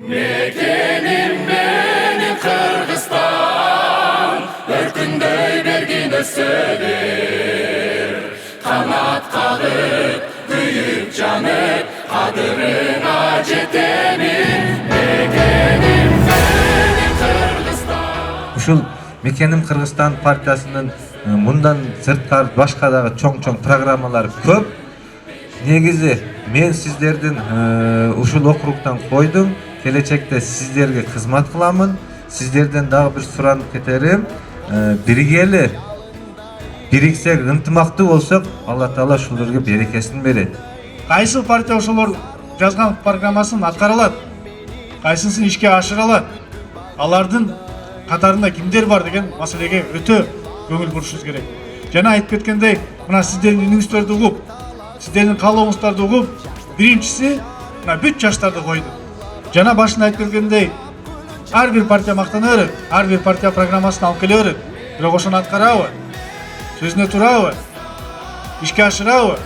Mekenim benim Kırgızstan, örkünдөй bergin ösödür. Kanat kalıp, büyük canıp, kadırına jetemin. Mekenim benim Kırgızstan. Ушул Мекеним Кыргызстан партиясынын мындан сырткары башка дагы чоң программалары көп. Негизи мен сиздердин ушул округтан койдум. Келечекте сиздерге кызмат кыламын. Сиздерден дагы бир суранып кетерим. Биригели, бириксек, ынтымактуу болсок, Алла Таала ушуларга берекесин берет. Кайсы партия ошолор жазган программасын аткара алат, кайсысын ишке ашыра алат, алардын катарында кимдер бар деген маселеге өтө көңүл бурушубуз керек. Жана айтып кеткендей, мына сиздердин үнүңүздөрдү угуп, сиздердин каалооңуздарды угуп, биринчиси мына бүт жаштарды койду. Жана башында айтып келгендей, ар бир партия мактана берет, ар бир партия программасын алып келе берет. Бирок ошону аткарабы? Сөзүнө турабы? Ишке ашырабы?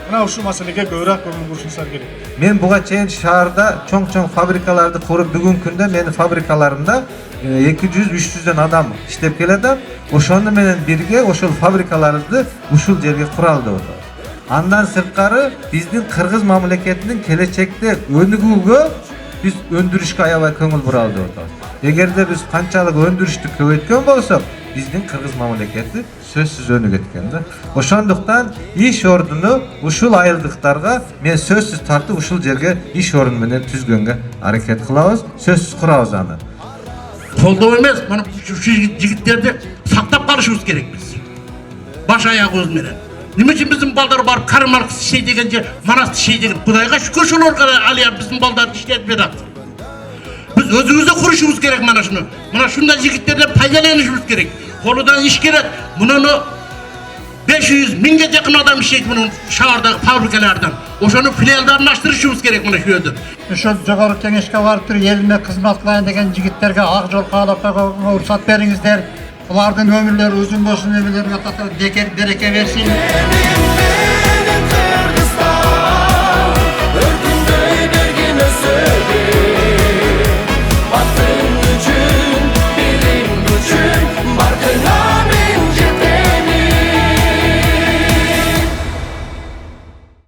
Мына ушул маселеге көбүрөөк көңүл бурушуңуздар керек. Мен буга чейин шаарда чоң фабрикаларды куруп, бүгүнкү күндө менин фабрикаларымда 200-300дөн адам иштеп келет. Ошону менен бирге ошол фабрикаларды ушул жерге куралы деп атат. Андан сырткары биздин кыргыз мамлекетинин келечекте өнүгүүгө биз өндүрүшкө аябай көңүл буралы деп атабыз. Эгерде биз канчалык өндүрүштү көбөйткөн болсок, биздин кыргыз мамлекети сөзсүз өнүгөт экен да. Ошондуктан иш ордуну ушул айылдыктарга мен сөзсүз тартып ушул жерге иш ордун менен түзгөнгө аракет кылабыз, сөзсүз курабыз аны. Колдоо эмес, мына ушул жигиттерди сактап калышыбыз керек биз. Баш аягыбыз менен. Неме үчүн биздин балдар барып Карл Маркс ишей дегенже, Манас ишей деген. Кудайга шүкүр ошолорго алия биздин балдарды иштетип жатат. Biz özümüzde kuruşumuz gerek mana şunu. Mana şundan jigitlerden faydalanışımız gerek. Koludan iş gerek. Bunu 500-1000'e yakın adam işleyip bunun şahardaki fabrikalardan. Oşonu filiallarını açtırışımız gerek mana şu yönden. Ошол жогору кеңешке барып туруп элиме кызмат кылайын деген жигиттерге ак жол каалап уруксат бериңиздер. Булардын өмүрлөрү узун болсун, өмүрлөрүгө береке берсин.